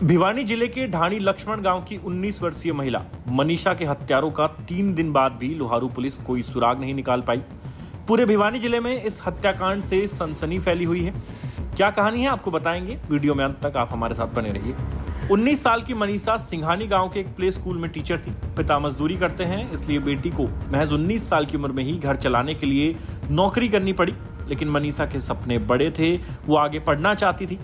भिवानी जिले के ढाणी लक्ष्मण गांव की 19 वर्षीय महिला मनीषा के हत्यारों का 3 दिन बाद भी लोहारू पुलिस कोई सुराग नहीं निकाल पाई। पूरे भिवानी जिले में इस हत्याकांड से सनसनी फैली हुई है। क्या कहानी है आपको बताएंगे, वीडियो में अंत तक आप हमारे साथ बने रहिए। 19 साल की मनीषा सिंघानी गांव के एक प्ले स्कूल में टीचर थी। पिता मजदूरी करते हैं, इसलिए बेटी को महज 19 साल की उम्र में ही घर चलाने के लिए नौकरी करनी पड़ी। लेकिन मनीषा के सपने बड़े थे, वो आगे पढ़ना चाहती थी।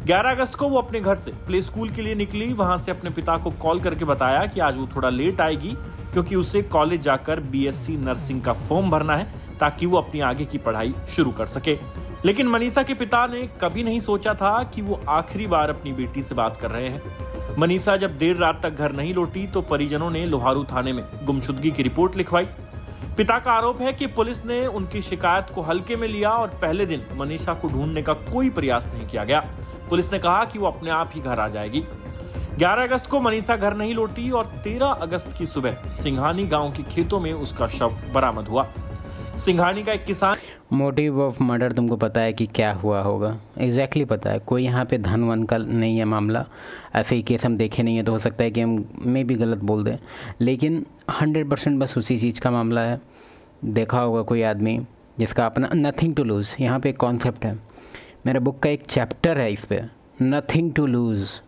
11 अगस्त को वो अपने घर से प्ले स्कूल के लिए निकली। वहां से अपने पिता को कॉल करके बताया कि आज वो थोड़ा लेट आएगी, क्योंकि उसे कॉलेज जाकर बीएससी नर्सिंग का फॉर्म भरना है, ताकि वो अपनी आगे की पढ़ाई शुरू कर सके। लेकिन मनीषा के पिता ने कभी नहीं सोचा था कि वो आखिरी बार अपनी बेटी से बात कर रहे हैं। मनीषा जब देर रात तक घर नहीं लौटी तो परिजनों ने लोहारू थाने में गुमशुदगी की रिपोर्ट लिखवाई। पिता का आरोप है कि पुलिस ने उनकी शिकायत को हल्के में लिया और पहले दिन मनीषा को ढूंढने का कोई प्रयास नहीं किया गया। पुलिस ने कहा कि वो अपने आप ही घर आ जाएगी। 11 अगस्त को मनीषा घर नहीं लौटी और 13 अगस्त की सुबह सिंघानी गांव के खेतों में उसका शव बरामद हुआ। सिंघानी का एक किसान। मोटिव ऑफ मर्डर तुमको पता है कि क्या हुआ होगा? एग्जैक्टली पता है। कोई यहाँ पे धन वन का नहीं है मामला। ऐसे ही केस हम देखे नहीं है तो हो सकता है कि हम में भी गलत बोल दें, लेकिन 100% बस उसी चीज़ का मामला है। देखा होगा कोई आदमी जिसका अपना नथिंग टू लूज़, यहाँ पे एक कॉन्सेप्ट है, मेरे बुक का एक चैप्टर है इस पर, नथिंग टू लूज़।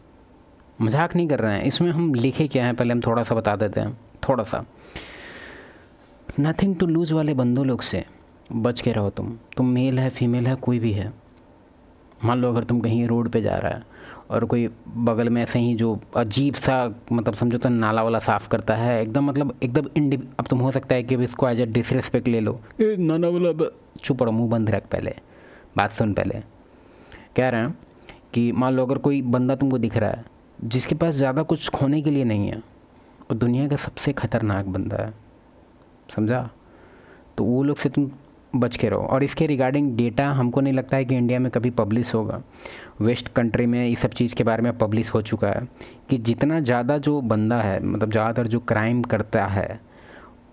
मजाक नहीं कर रहे हैं, इसमें हम लिखे क्या हैं पहले हम थोड़ा सा बता देते हैं। थोड़ा सा नथिंग टू लूज़ वाले बंदों लोग से बच के रहो। तुम मेल है फीमेल है कोई भी है। मान लो अगर तुम कहीं रोड पे जा रहा है और कोई बगल में ऐसे ही जो अजीब सा मतलब समझो तो नाला वाला साफ़ करता है, एकदम अब तुम हो सकता है कि इसको एज ए डिसरिस्पेक्ट ले लो, नाला वाला चुप रहो, मुँह बंद रख, पहले बात सुन। पहले कह रहे हैं कि मान लो अगर कोई बंदा तुमको दिख रहा है जिसके पास ज़्यादा कुछ खोने के लिए नहीं है और दुनिया का सबसे ख़तरनाक बंदा है, समझा? तो वो लोग से तुम बच के रहो। और इसके रिगार्डिंग डेटा हमको नहीं लगता है कि इंडिया में कभी पब्लिश होगा। वेस्ट कंट्री में इस सब चीज़ के बारे में पब्लिश हो चुका है कि जितना ज़्यादा जो बंदा है, मतलब ज़्यादातर जो क्राइम करता है,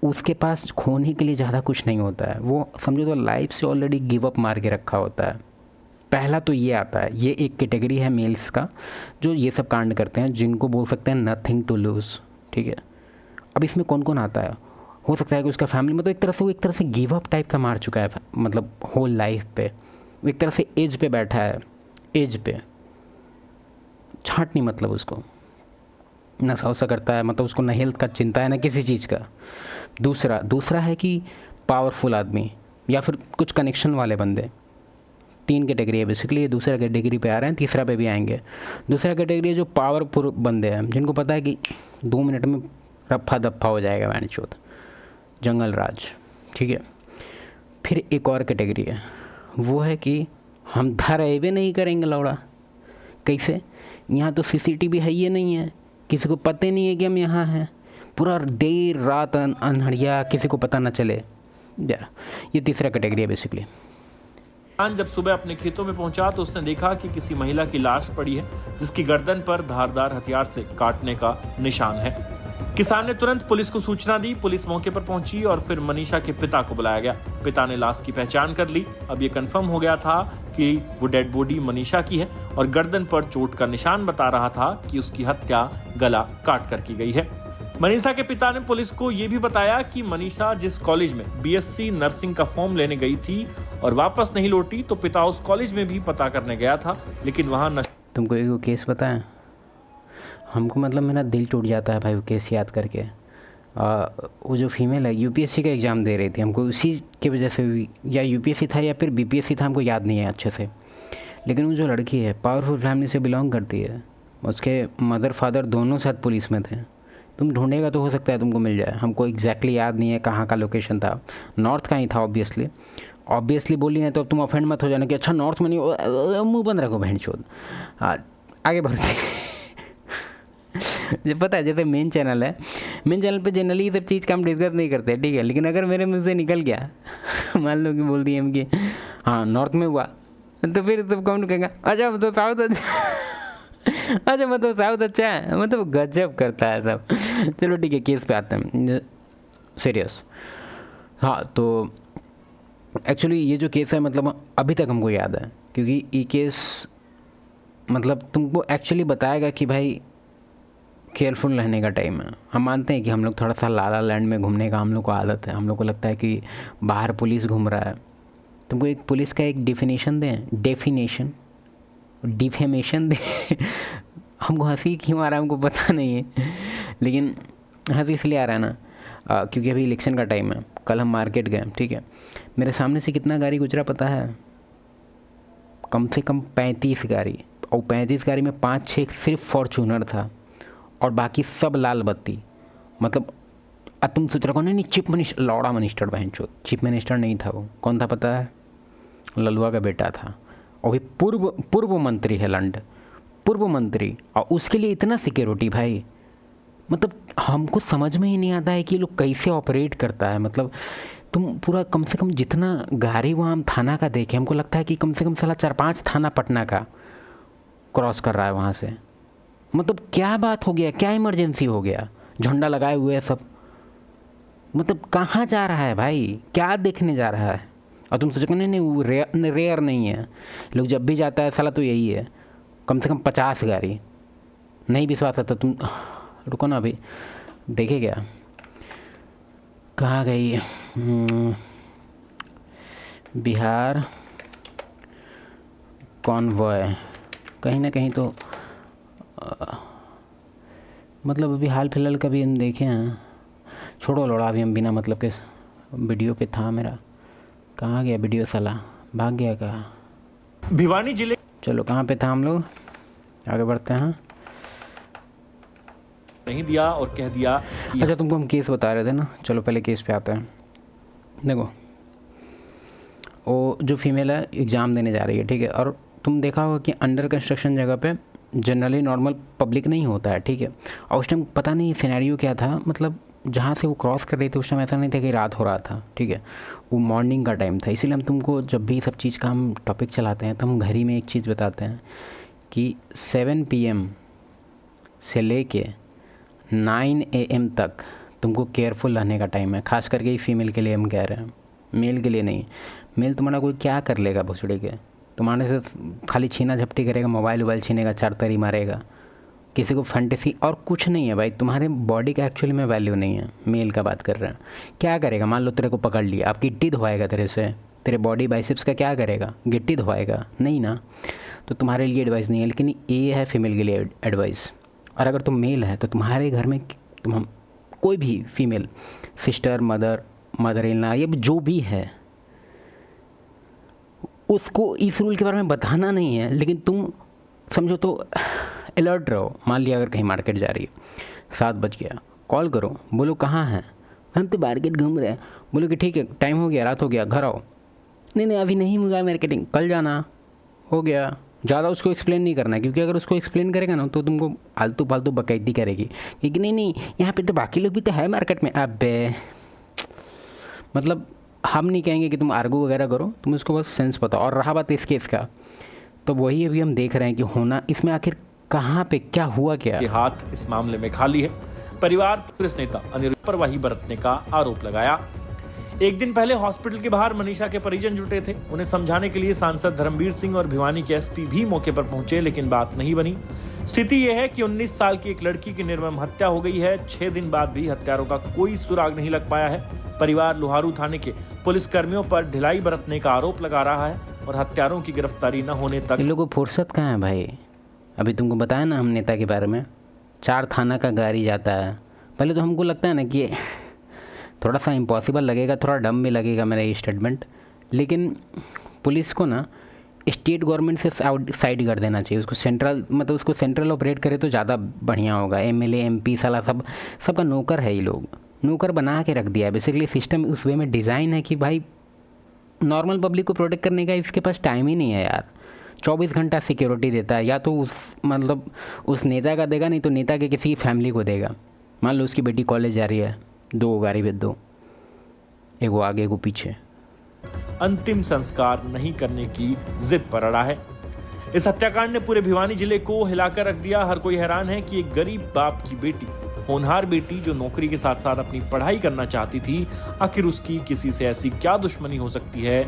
उसके पास खोने के लिए ज़्यादा कुछ नहीं होता है। वो समझो तो लाइफ से ऑलरेडी गिव अप मार के रखा होता है। पहला तो ये आता है, ये एक कैटेगरी है मेल्स का जो ये सब कांड करते हैं, जिनको बोल सकते हैं नथिंग टू लूज़। ठीक है, अब इसमें कौन कौन आता है? हो सकता है कि उसका फैमिली मतलब एक तरह से गिव अप टाइप का मार चुका है, मतलब होल लाइफ पे। वो एक तरह से एज पे बैठा है, एज पे छाट नहीं, मतलब उसको नशा वसा करता है, मतलब उसको ना हेल्थ का चिंता है ना किसी चीज़ का। दूसरा है कि पावरफुल आदमी या फिर कुछ कनेक्शन वाले बंदे। 3 कैटेगरी है बेसिकली। ये दूसरा कैटेगरी पे आ रहे हैं, तीसरा पे भी आएंगे। दूसरा कैटेगरी है जो पावरफुल बंदे हैं, जिनको पता है कि 2 मिनट में रफ्फा दफ्फा हो जाएगा मैंचोत, जंगल राज। ठीक है, फिर एक और कैटेगरी है, वो है कि हम धरेबे नहीं करेंगे लौड़ा। कैसे? यहाँ तो सीसीटीवी है ये नहीं है, किसी को पता नहीं है कि हम यहाँ हैं, पूरा देर रात अनहरिया किसी को पता ना चले। ये तीसरा कैटेगरी है बेसिकली। जब सुबह अपने खेतों में पहुंचा तो उसने देखा कि किसी महिला की लाश पड़ी है, जिसकी गर्दन पर धारदार हथियार से काटने का निशान है। किसान ने तुरंत पुलिस को सूचना दी। पुलिस मौके पर पहुंची और फिर मनीषा के पिता को बुलाया गया। पिता ने लाश की पहचान कर ली। अब ये कंफर्म हो गया था कि वो डेड बॉडी मनीषा की है और गर्दन पर चोट का निशान बता रहा था कि उसकी हत्या गला काट कर की गई है। मनीषा के पिता ने पुलिस को यह भी बताया कि मनीषा जिस कॉलेज में बीएससी नर्सिंग का फॉर्म लेने गई थी और वापस नहीं लौटी, तो पिता उस कॉलेज में भी पता करने गया था, लेकिन वहां तुमको एक केस बताएं, हमको मतलब मेरा दिल टूट जाता है भाई वो केस याद करके। वो जो फीमेल है यूपीएससी का एग्ज़ाम दे रही थी, हमको उसी की वजह से, या यूपीएससी था या फिर बीपीएससी था, हमको याद नहीं है अच्छे से, लेकिन वो जो लड़की है पावरफुल फैमिली से बिलोंग करती है। उसके मदर फादर दोनों साथ पुलिस में थे। तुम ढूंढेगा तो हो सकता है तुमको मिल जाए। हमको एग्जैक्टली याद नहीं है कहाँ का लोकेशन था, नॉर्थ का ही था ऑब्वियसली बोली है तो अब तुम ऑफेंड मत हो जाना कि अच्छा नॉर्थ में नहीं, मुँह बंद रखो बहन चोद। आगे बढ़ते पता है जैसे मेन चैनल पे जनरली ये सब चीज़ का हम डिस्कस नहीं करते, ठीक है, लेकिन अगर मेरे मुँह से निकल गया मान लो कि बोल दिए हम कि हाँ नॉर्थ में हुआ, तो फिर सब कौन कहेगा अच्छा तो साउथ अच्छा मतलब साउथ अच्छा है, मतलब गजब करता है सब। चलो ठीक है, केस पे आते हैं सीरियस। हाँ, तो एक्चुअली ये जो केस है मतलब अभी तक हमको याद है, क्योंकि ये केस मतलब तुमको एक्चुअली बताएगा कि भाई केयरफुल रहने का टाइम है। हम मानते हैं कि हम लोग थोड़ा सा लाला लैंड में घूमने का हम लोग को आदत है, हम लोग को लगता है कि बाहर पुलिस घूम रहा है। तुमको एक पुलिस का एक डिफिनेशन दें, डिफेमेशन दें हमको हंसी क्यों आ रहा है हमको पता नहीं है, लेकिन हंसी इसलिए आ रहा है ना क्योंकि अभी इलेक्शन का टाइम है। कल हम मार्केट गए, ठीक है, मेरे सामने से कितना गाड़ी गुजरा पता है? कम से कम 35 गाड़ी, और 35 गाड़ी में 5-6 सिर्फ फॉर्चूनर था और बाकी सब लाल बत्ती। मतलब अब तुम सोच रहे हो नहीं चीफ मिनिस्टर, लौड़ा मिनिस्टर बहन चो, चीफ मिनिस्टर नहीं था वो, कौन था पता है? ललुआ का बेटा था, और भी पूर्व मंत्री है लंड, पूर्व मंत्री, और उसके लिए इतना सिक्योरिटी भाई। मतलब हमको समझ में ही नहीं आता है कि ये लोग कैसे ऑपरेट करता है। मतलब तुम पूरा कम से कम जितना गाड़ी वहाँ हम थाना का देखे, हमको लगता है कि कम से कम साला 4-5 थाना पटना का क्रॉस कर रहा है वहाँ से। मतलब क्या बात हो गया, क्या इमरजेंसी हो गया? झंडा लगाए हुए है सब, मतलब कहाँ जा रहा है भाई, क्या देखने जा रहा है? और तुम सोचो नहीं वो रेयर नहीं है, लोग जब भी जाता है साला तो यही है, कम से कम 50 गाड़ी। नहीं विश्वास आता तुम रुको ना, अभी देखे क्या कहाँ गई बिहार कॉन्वॉय, कहीं ना कहीं तो मतलब अभी हाल फिलहाल का भी हम देखे हैं। छोड़ो लोड़ा, अभी हम बिना मतलब के वीडियो पे था मेरा, कहाँ गया वीडियो साला, भाग गया कहाँ? भिवानी जिले चलो कहाँ पे था हम लोग, आगे बढ़ते हैं। नहीं दिया और कह दिया कि अच्छा तुमको हम केस बता रहे थे ना, चलो पहले केस पे आते हैं। देखो वो जो फीमेल है एग्ज़ाम देने जा रही है, ठीक है, और तुम देखा होगा कि अंडर कंस्ट्रक्शन जगह पे जनरली नॉर्मल पब्लिक नहीं होता है, ठीक है। और उस टाइम पता नहीं सिनेरियो क्या था, मतलब जहाँ से वो क्रॉस कर रही थी उस टाइम ऐसा नहीं था कि रात हो रहा था, ठीक है, वो मॉर्निंग का टाइम था। इसीलिए हम तुमको जब भी सब चीज़ का हम टॉपिक चलाते हैं तो हम घर ही में एक चीज़ बताते हैं कि 7 PM से लेके 9 AM तक तुमको केयरफुल रहने का टाइम है। खास करके ही फीमेल के लिए हम कह रहे हैं, मेल के लिए नहीं। मेल तुम्हारा कोई क्या कर लेगा भुसड़ी के, तुम्हारे से खाली छीना झपटी करेगा, मोबाइल वोबाइल छीनेगा, चारतरी मारेगा, किसी को फैंटेसी और कुछ नहीं है भाई। तुम्हारे बॉडी का एक्चुअली में वैल्यू नहीं है। मेल का बात कर रहे हैं, क्या करेगा? मान लो तेरे को पकड़ लिया, आप गिट्टी धोएगा तेरे से, तेरे बॉडी बाइसेप्स का क्या करेगा? गिट्टी धोएगा नहीं ना। तो तुम्हारे लिए एडवाइस नहीं है, लेकिन ये है फीमेल के लिए एडवाइस। और अगर तुम मेल है तो तुम्हारे घर में तुम कोई भी female sister, mother in law या जो भी है, उसको इस रूल के बारे में बताना नहीं है, लेकिन तुम समझो तो अलर्ट रहो। मान लिया अगर कहीं मार्केट जा रही है, 7 बज गया, कॉल करो, बोलो कहाँ हैं? हम तो मार्केट घूम रहे हैं। बोलो कि ठीक है टाइम हो गया, रात हो गया, घर आओ। नहीं अभी नहीं हुआ मार्केटिंग, कल जाना, हो गया। ज़्यादा उसको एक्सप्लेन नहीं करना है, क्योंकि अगर उसको एक्सप्लेन करेगा ना तो तुमको आलतू फालतू बकैती करेगी कि नहीं यहाँ पे तो बाकी लोग भी तो है मार्केट में। अबे मतलब हम नहीं कहेंगे कि तुम आर्गू वगैरह करो, तुम उसको बस सेंस बताओ। और रहा बात इस केस का, तो वही अभी हम देख रहे हैं कि होना इसमें आखिर कहाँ पे क्या हुआ क्या। के हाथ इस मामले में खाली है। परिवार कांग्रेस नेता अनिरुद्धपरवाही बरतने का आरोप लगाया। एक दिन पहले हॉस्पिटल के बाहर मनीषा के परिजन जुटे थे। उन्हें समझाने के लिए सांसद धर्मवीर सिंह और भिवानी के एसपी भी मौके पर पहुंचे, लेकिन बात नहीं बनी। स्थिति यह है कि 19 साल की एक लड़की की निर्मम हत्या हो गई है। 6 दिन बाद भी हत्यारों का कोई सुराग नहीं लग पाया है। परिवार लोहारू थाने के पुलिस कर्मियों पर ढिलाई बरतने का आरोप लगा रहा है और हत्यारों की गिरफ्तारी न होने तक। इन लोगों को फुर्सत कहाँ है भाई? अभी तुमको बताया ना हम नेता के बारे में, 4 थाना का गाड़ी जाता है। पहले तो हमको लगता है ना कि थोड़ा सा इम्पॉसिबल लगेगा, थोड़ा डम भी लगेगा मेरा ये स्टेटमेंट, लेकिन पुलिस को ना स्टेट गवर्नमेंट से साइड कर देना चाहिए। उसको सेंट्रल मतलब उसको सेंट्रल ऑपरेट करे तो ज़्यादा बढ़िया होगा। MLA MP साला सबका नौकर है, ये लोग नौकर बना के रख दिया है। बेसिकली सिस्टम उस वे में डिज़ाइन है कि भाई नॉर्मल पब्लिक को प्रोटेक्ट करने का इसके पास टाइम ही नहीं है यार। 24 घंटा सिक्योरिटी देता है, या तो उस नेता का देगा, नहीं तो नेता के किसी फैमिली को देगा। मान लो उसकी बेटी कॉलेज जा रही है, 2 गाड़ी भेज दो, एक वो आगे एक वो पीछे। अंतिम संस्कार नहीं करने की जिद पर अड़ा है। इस हत्याकांड ने पूरे भिवानी जिले को हिलाकर रख दिया। हर कोई हैरान है कि एक गरीब बाप की बेटी, होनहार बेटी जो नौकरी के साथ साथ अपनी पढ़ाई करना चाहती थी, आखिर उसकी किसी से ऐसी क्या दुश्मनी हो सकती है।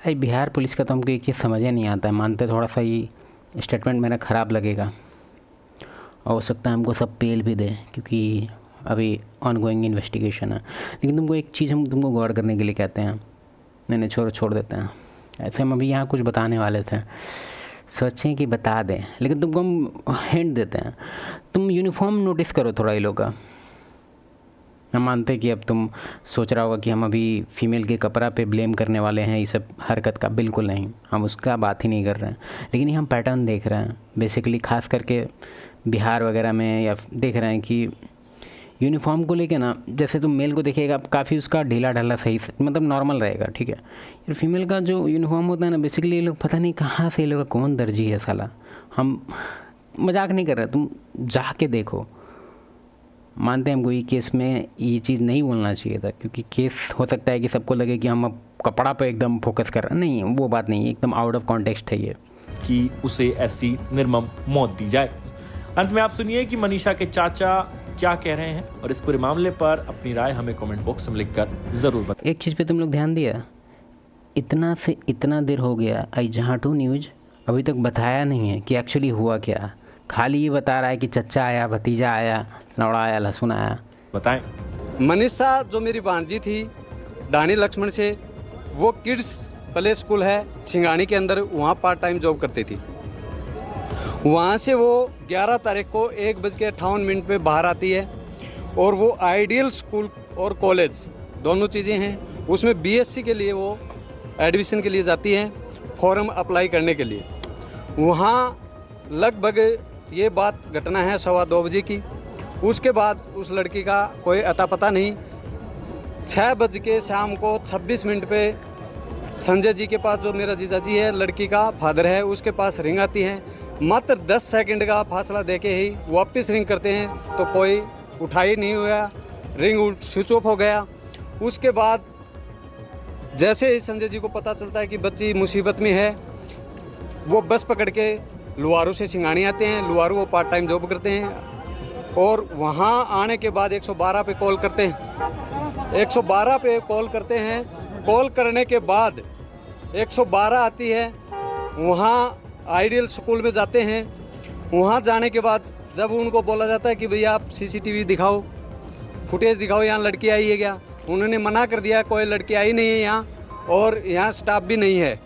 भाई बिहार पुलिस का तो हमको एक चीज़ समझ ही नहीं आता है। मानते थोड़ा सा ही स्टेटमेंट मेरा ख़राब लगेगा, हो सकता है हमको सब पेल भी दे, क्योंकि अभी ऑनगोइंग इन्वेस्टिगेशन है। लेकिन तुमको एक चीज़ हम तुमको गौर करने के लिए कहते हैं, नहीं छोड़ देते हैं। ऐसे हम अभी यहाँ कुछ बताने वाले थे, सोचें कि बता दें, लेकिन तुमको हम हिंट देते हैं। तुम यूनिफॉर्म नोटिस करो थोड़ा ये लोग का। हम मानते हैं कि अब तुम सोच रहा होगा कि हम अभी फीमेल के कपड़ा पे ब्लेम करने वाले हैं ये सब हरकत का, बिल्कुल नहीं, हम उसका बात ही नहीं कर रहे हैं। लेकिन ये हम पैटर्न देख रहे हैं बेसिकली, ख़ास करके बिहार वगैरह में, या देख रहे हैं कि यूनिफॉर्म को लेके ना, जैसे तुम मेल को देखिएगा काफ़ी उसका ढीला ढाला सही मतलब नॉर्मल रहेगा, ठीक है। यार फीमेल का जो यूनिफॉर्म होता है ना, बेसिकली ये लोग पता नहीं कहाँ से, ये लोग का कौन दर्जी है साला। हम मजाक नहीं कर रहे, तुम जाके देखो। मानते हैं हमको ये केस में ये चीज़ नहीं बोलना चाहिए था, क्योंकि केस हो सकता है कि सबको लगे कि हम अब कपड़ा पे एकदम फोकस कर रहे हैं। नहीं, वो बात नहीं है, एकदम आउट ऑफ कॉन्टेक्स्ट है ये, कि उसे ऐसी निर्मम मौत दी जाए। अंत में आप सुनिए कि मनीषा के चाचा क्या कह रहे हैं, और इस पूरे मामले पर अपनी राय हमें कमेंट बॉक्स में लिखकर जरूर बताएं। एक चीज़ पे तुम लोग ध्यान दिया, इतना से इतना देर हो गया आई जहाँ टू न्यूज़ अभी तक बताया नहीं है कि एक्चुअली हुआ क्या। खाली ये बता रहा है कि चचा आया, भतीजा आया, लौड़ा आया, लहसुन आया। बताएं। मनीषा जो मेरी भांजी थी डानी लक्ष्मण से, वो किड्स प्ले स्कूल है सिंगानी के अंदर, वहाँ पार्ट टाइम जॉब करती थी। वहाँ से वो 11 तारीख को 1:58 पे बाहर आती है, और वो आइडियल स्कूल और कॉलेज दोनों चीज़ें हैं, उसमें बीएससी के लिए वो एडमिशन के लिए जाती है, फॉर्म अप्लाई करने के लिए। वहाँ लगभग ये बात घटना है 2:15 बजे की। उसके बाद उस लड़की का कोई अता पता नहीं। 6 बज के शाम को 26 मिनट पे संजय जी के पास, जो मेरा जीजाजी है, लड़की का फादर है, उसके पास रिंग आती है। मात्र 10 सेकंड का फासला देके ही वापस रिंग करते हैं तो कोई उठा ही नहीं हुआ, रिंग स्विच ऑफ हो गया। उसके बाद जैसे ही संजय जी को पता चलता है कि बच्ची मुसीबत में है, वो बस पकड़ के लुहारू से सिंगानी आते हैं। लुहारू वो पार्ट टाइम जॉब करते हैं, और वहाँ आने के बाद 112 पे कॉल करते हैं। 112 पे कॉल करते हैं। कॉल करने के बाद 112 आती है, वहाँ आइडियल स्कूल में जाते हैं। वहाँ जाने के बाद जब उनको बोला जाता है कि भैया आप सीसीटीवी दिखाओ, फुटेज दिखाओ, यहाँ लड़की आई है क्या, उन्होंने मना कर दिया, कोई लड़की आई नहीं है यहाँ, और यहाँ स्टाफ भी नहीं है।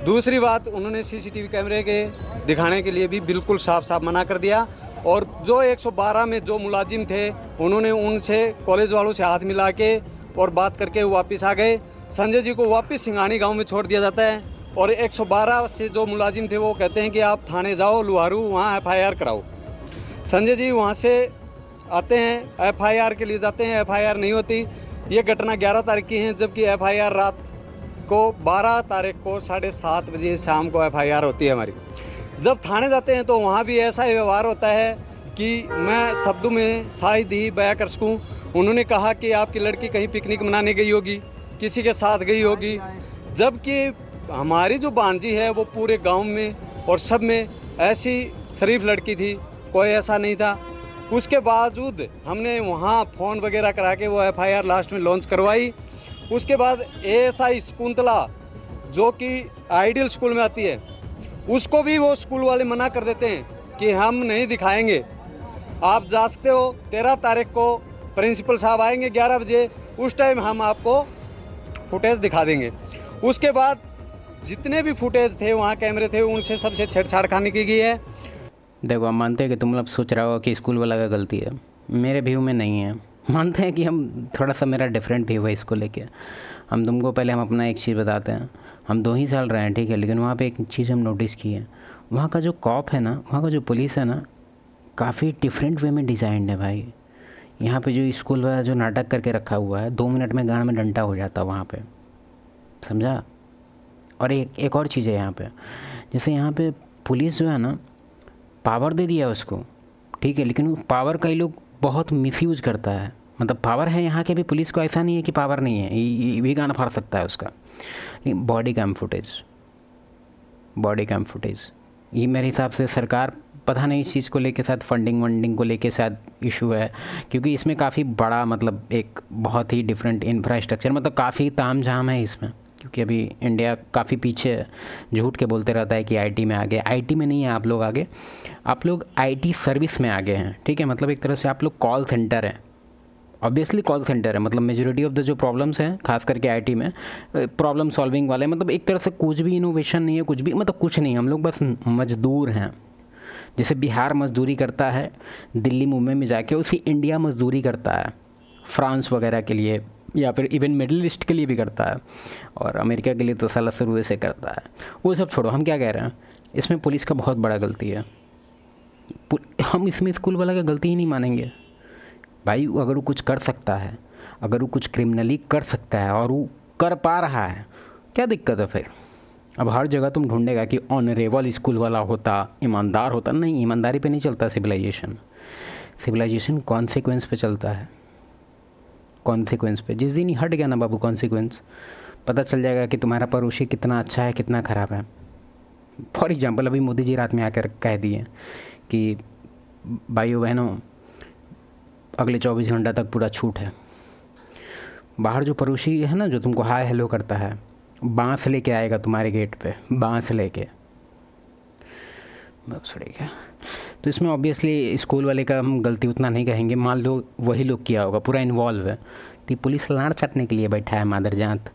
दूसरी बात, उन्होंने सीसीटीवी कैमरे के दिखाने के लिए भी बिल्कुल साफ साफ मना कर दिया। और जो 112 में जो मुलाजिम थे, उन्होंने उनसे, कॉलेज वालों से हाथ मिला के और बात करके वापस आ गए। संजय जी को वापस सिंगानी गांव में छोड़ दिया जाता है, और 112 से जो मुलाजिम थे वो कहते हैं कि आप थाने जाओ लुहारू, वहाँ FIR कराओ। संजय जी वहाँ से आते हैं, FIR के लिए जाते हैं, FIR नहीं होती। ये घटना 11 तारीख की है, जबकि FIR रात को 12 तारीख को 7:30 बजे शाम को FIR होती है हमारी। जब थाने जाते हैं तो वहाँ भी ऐसा ही व्यवहार होता है कि मैं शब्दों में शायद ही बयां कर सकूँ। उन्होंने कहा कि आपकी लड़की कहीं पिकनिक मनाने गई होगी, किसी के साथ गई होगी, जबकि हमारी जो भांजी है वो पूरे गांव में और सब में ऐसी शरीफ लड़की थी, कोई ऐसा नहीं था। उसके बावजूद हमने वहाँ फ़ोन वगैरह करा के वो FIR लास्ट में लॉन्च करवाई। उसके बाद ASI शकुंतला, जो कि आइडियल स्कूल में आती है, उसको भी वो स्कूल वाले मना कर देते हैं कि हम नहीं दिखाएंगे, आप जा सकते हो। 13 तारीख को प्रिंसिपल साहब आएंगे 11 बजे, उस टाइम हम आपको फुटेज दिखा देंगे। उसके बाद जितने भी फुटेज थे वहाँ कैमरे थे, उनसे सबसे छेड़छाड़ खाने की गई है। देखो, हम मानते हैं कि तुम लोग सोच रहे हो कि स्कूल वाला का गलती है, मेरे व्यू में नहीं है। मानते हैं कि हम थोड़ा सा, मेरा डिफरेंट व्यू है इसको लेके। हम तुमको पहले हम अपना एक चीज़ बताते हैं। हम 2 ही साल रहे हैं, ठीक है, लेकिन वहाँ पे एक चीज़ हम नोटिस की है, वहाँ का जो कॉप है ना, वहाँ का जो पुलिस है ना, काफ़ी डिफरेंट वे में डिज़ाइंड है भाई। यहाँ पे जो स्कूल वाला जो नाटक करके रखा हुआ है, 2 मिनट में गान में डंडा हो जाता है वहाँ पे, समझा। और एक और चीज़ है यहाँ पे, जैसे यहाँ पे पुलिस जो है ना, पावर दे दिया उसको, ठीक है, लेकिन वो पावर कई लोग बहुत मिसयूज करता है। मतलब पावर है यहाँ के भी पुलिस को, ऐसा नहीं है कि पावर नहीं है, ये भी गाना फाड़ सकता है उसका। बॉडी कैम फुटेज ये मेरे हिसाब से सरकार, पता नहीं इस चीज़ को लेके शायद फंडिंग को लेके शायद इशू है, क्योंकि इसमें काफ़ी बड़ा, मतलब एक बहुत ही डिफरेंट इंफ्रास्ट्रक्चर, मतलब काफ़ी तामझाम है इसमें। क्योंकि अभी इंडिया काफ़ी पीछे है, झूठ के बोलते रहता है कि आईटी में आगे। आईटी में नहीं है आप लोग आगे, आप लोग आईटी सर्विस में आगे हैं, ठीक है। मतलब एक तरह से आप लोग कॉल सेंटर हैं, ऑब्वियसली कॉल सेंटर है। मतलब मेजोरिटी ऑफ द जो प्रॉब्लम्स हैं खास करके आईटी में प्रॉब्लम सॉल्विंग वाले, मतलब एक तरह से कुछ भी इनोवेशन नहीं है, कुछ भी मतलब कुछ नहीं, हम लोग बस मजदूर हैं। जैसे बिहार मजदूरी करता है दिल्ली मुंबई में जाके, उसी इंडिया मजदूरी करता है फ्रांस वगैरह के लिए, या फिर इवन मिडिल ईस्ट के लिए भी करता है, और अमेरिका के लिए तो साला शुरू से करता है। वो सब छोड़ो, हम क्या कह रहे हैं, इसमें पुलिस का बहुत बड़ा गलती है। हम इसमें स्कूल वाला का गलती ही नहीं मानेंगे भाई। अगर वो कुछ कर सकता है, अगर वो कुछ क्रिमिनली कर सकता है और वो कर पा रहा है, क्या दिक्कत है फिर? अब हर जगह तुम ढूंढेगा कि ऑनरेबल स्कूल वाला होता, ईमानदार होता। नहीं, ईमानदारी पे नहीं चलता सिविलाइजेशन। सिविलाइजेशन कॉन्सिक्वेंस पे चलता है, कॉन्सिक्वेंस पे। जिस दिन ही हट गया ना बाबू कॉन्सिक्वेंस, पता चल जाएगा कि तुम्हारा पड़ोसी कितना अच्छा है कितना ख़राब है। फॉर एग्जांपल अभी मोदी जी रात में आकर कह दिए कि भाइयों बहनों अगले 24 घंटा तक पूरा छूट है। बाहर जो पड़ोसी है ना, जो तुमको हाय हेलो करता है, बांस लेके आएगा तुम्हारे गेट पे, बांस लेके। बस ठीक है। तो इसमें ऑब्वियसली स्कूल वाले का हम गलती उतना नहीं कहेंगे। मान लो वही लोग किया होगा, पूरा इन्वॉल्व है, तो पुलिस लाड़ चाटने के लिए बैठा है मादरजात।